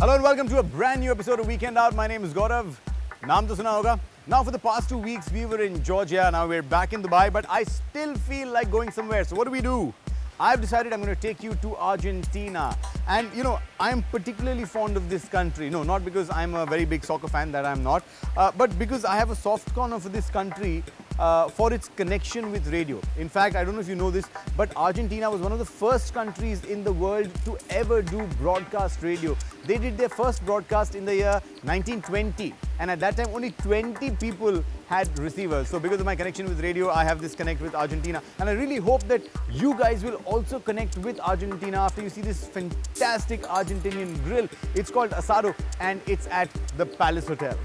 Hello and welcome to a brand new episode of Weekend Out. My name is Gaurav. Naam to suna hoga. Now for the past 2 weeks we were in Georgia, now we're back in Dubai, but I still feel like going somewhere. So what do? I've decided I'm going to take you to Argentina. And you know, I'm particularly fond of this country. No, not because I'm a very big soccer fan, that I'm not, but because I have a soft corner for this country for its connection with radio. In fact, I don't know if you know this, but Argentina was one of the first countries in the world to ever do broadcast radio. They did their first broadcast in the year 1920, and at that time only 20 people had receivers. So because of my connection with radio, I have this connect with Argentina, and I really hope that you guys will also connect with Argentina after you see this fantastic Argentinian grill. It's called Asado and it's at the Palace Hotel.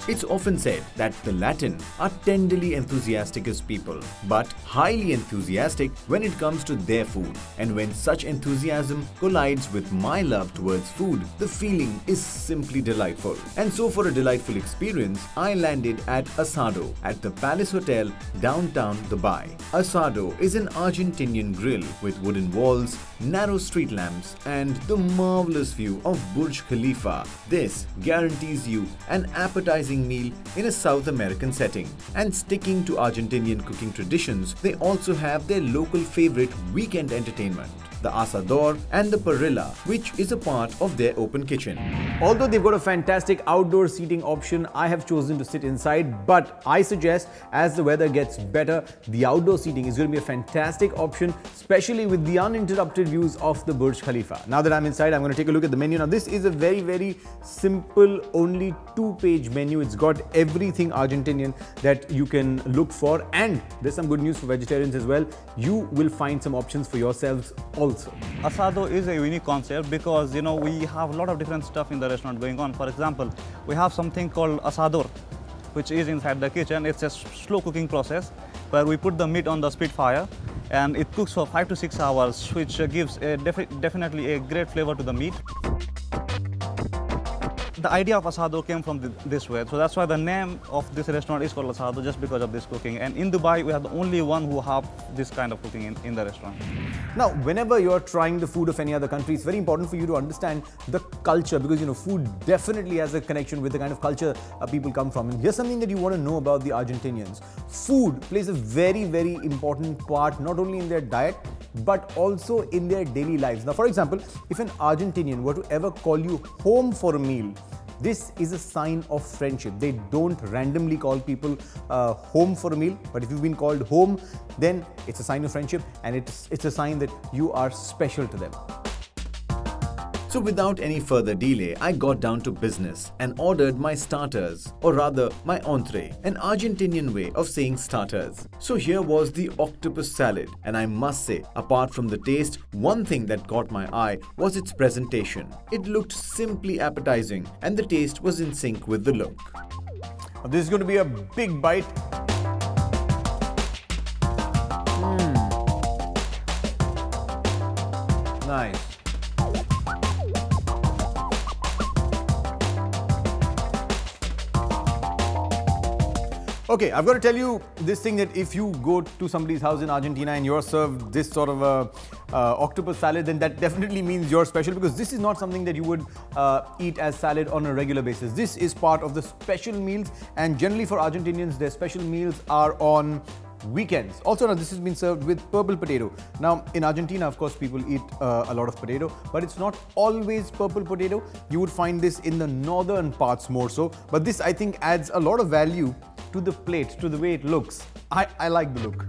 It's often said that the Latin are tenderly enthusiastic as people, but highly enthusiastic when it comes to their food. And when such enthusiasm collides with my love towards food, the feeling is simply delightful. And so for a delightful experience, I landed at Asado at the Palace Hotel, downtown Dubai. Asado is an Argentinian grill with wooden walls, narrow street lamps, and the marvelous view of Burj Khalifa. This guarantees you an appetizing meal in a South American setting. And sticking to Argentinian cooking traditions, they also have their local favorite weekend entertainment, the asador and the parrilla, which is a part of their open kitchen. Although they've got a fantastic outdoor seating option, I have chosen to sit inside, but I suggest as the weather gets better, the outdoor seating is going to be a fantastic option, especially with the uninterrupted views of the Burj Khalifa. Now that I'm inside, I'm going to take a look at the menu. Now this is a very simple, only 2-page menu. It's got everything Argentinian that you can look for, and there's some good news for vegetarians as well. You will find some options for yourselves also. Asado is a unique concept because, you know, we have a lot of different stuff in the restaurant going on. For example, we have something called asador, which is inside the kitchen. It's a slow cooking process where we put the meat on the spit fire and it cooks for 5 to 6 hours, which gives definitely a great flavor to the meat. The idea of Asado came from this way, so that's why the name of this restaurant is called Asado, just because of this cooking. And in Dubai, we are the only one who have this kind of cooking in the restaurant. Now, whenever you're trying the food of any other country, it's very important for you to understand the culture, because you know, food definitely has a connection with the kind of culture people come from. And here's something that you want to know about the Argentinians. Food plays a very important part, not only in their diet, but also in their daily lives. Now, for example, if an Argentinian were to ever call you home for a meal, this is a sign of friendship. They don't randomly call people home for a meal, but if you've been called home, then it's a sign of friendship, and it's a sign that you are special to them. So without any further delay, I got down to business and ordered my starters, or rather my entree, an Argentinian way of saying starters. So here was the octopus salad, and I must say, apart from the taste, one thing that caught my eye was its presentation. It looked simply appetizing, and the taste was in sync with the look. This is going to be a big bite. Nice. Okay, I've got to tell you this thing, that if you go to somebody's house in Argentina and you're served this sort of a octopus salad, then that definitely means you're special, because this is not something that you would eat as salad on a regular basis. This is part of the special meals, and generally for Argentinians, their special meals are on weekends. Also, now this has been served with purple potato. Now in Argentina, of course, people eat a lot of potato, but it's not always purple potato. You would find this in the northern parts more so, but this, I think, adds a lot of value to the plate, to the way it looks. I like the look.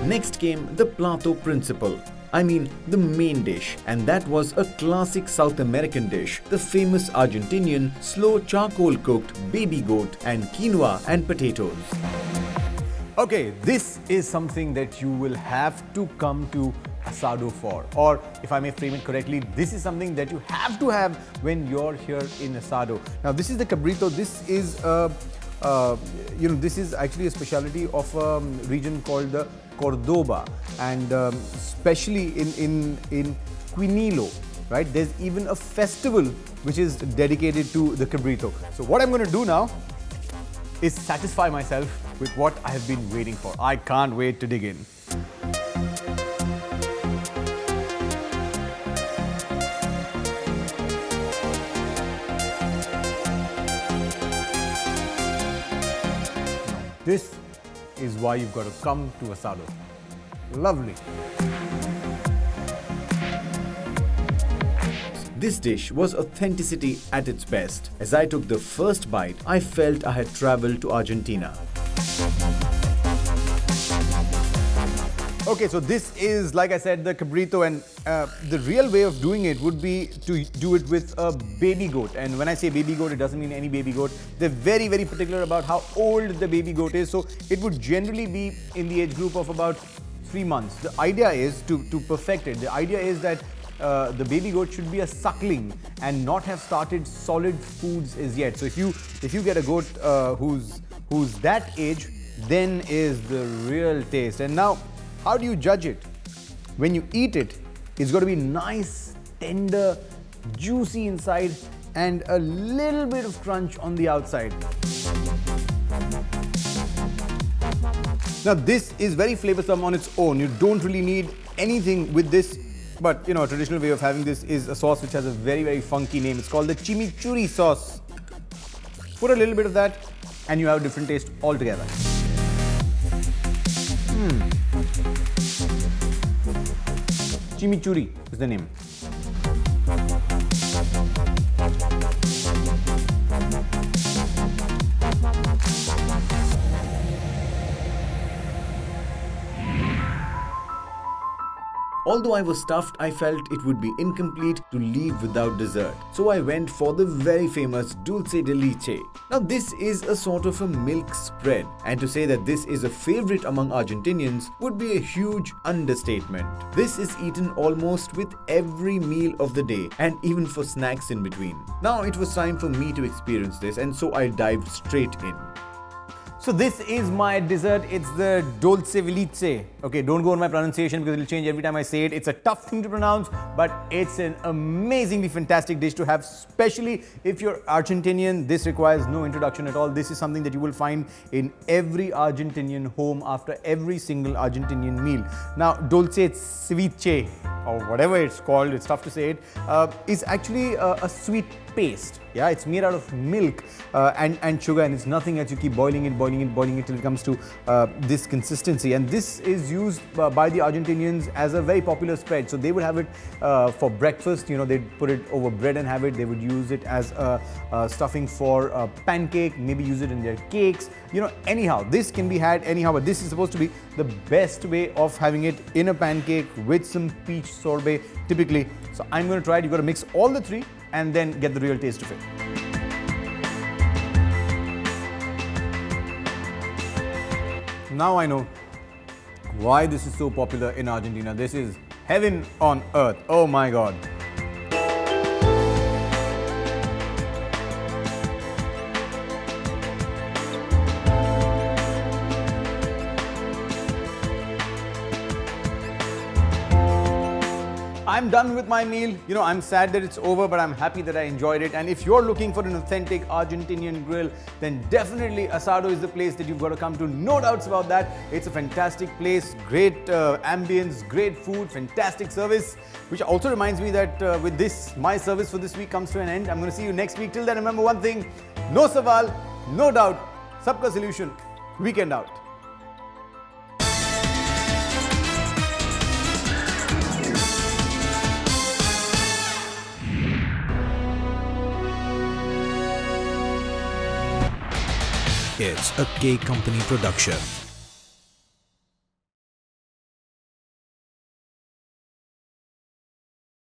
Next came the plato principal. I mean the main dish, and that was a classic South American dish, the famous Argentinian slow charcoal cooked baby goat and quinoa and potatoes. Okay, this is something that you will have to come to Asado for, or if I may frame it correctly, this is something that you have to have when you're here in Asado. Now this is the cabrito. This is this is actually a specialty of a region called the Cordoba, and especially in Quinilo, right? There's even a festival which is dedicated to the cabrito. So what I'm going to do now is satisfy myself with what I have been waiting for. I can't wait to dig in. This is why you've got to come to Asado. Lovely. This dish was authenticity at its best. As I took the first bite, I felt I had traveled to Argentina. Okay, so this is, like I said, the cabrito, and the real way of doing it would be to do it with a baby goat. And when I say baby goat, it doesn't mean any baby goat. They're very, very particular about how old the baby goat is. So it would generally be in the age group of about 3 months. The idea is to perfect it. The idea is that the baby goat should be a suckling and not have started solid foods as yet. So if you get a goat who's that age, then is the real taste. And now, how do you judge it? When you eat it, it's got to be nice, tender, juicy inside, and a little bit of crunch on the outside. Now this is very flavorsome on its own. You don't really need anything with this, but you know, a traditional way of having this is a sauce which has a very, very funky name. It's called the chimichurri sauce. Put a little bit of that and you have a different taste altogether. Chimichurri is the name. Although I was stuffed, I felt it would be incomplete to leave without dessert. So I went for the very famous dulce de leche. Now this is a sort of a milk spread, and to say that this is a favorite among Argentinians would be a huge understatement. This is eaten almost with every meal of the day and even for snacks in between. Now it was time for me to experience this, and so I dived straight in. So this is my dessert. It's the dulce de leche. Okay, don't go on my pronunciation because it'll change every time I say it. It's a tough thing to pronounce, but it's an amazingly fantastic dish to have, especially if you're Argentinian. This requires no introduction at all. This is something that you will find in every Argentinian home after every single Argentinian meal. Now, dulce ceviche, or whatever it's called, it's tough to say it, is actually a sweet paste. Yeah, it's made out of milk and sugar, and it's nothing else. You keep boiling it till it comes to this consistency. And this is used by the Argentinians as a very popular spread. So they would have it for breakfast. You know, they'd put it over bread and have it. They would use it as a stuffing for a pancake. Maybe use it in their cakes. You know, anyhow, this can be had anyhow. But this is supposed to be the best way of having it in a pancake with some peach sorbet, typically. So I'm going to try it. You've got to mix all the three and then get the real taste of it. Now I know why this is so popular in Argentina. This is heaven on earth. Oh my God. I'm done with my meal. You know, I'm sad that it's over, but I'm happy that I enjoyed it. And if you're looking for an authentic Argentinian grill, then definitely Asado is the place that you've got to come to. No doubts about that. It's a fantastic place, great ambience, great food, fantastic service. Which also reminds me that with this, my service for this week comes to an end. I'm going to see you next week. Till then, remember one thing: no sawal, no doubt, sabka solution. Weekend out. It's a K Company production.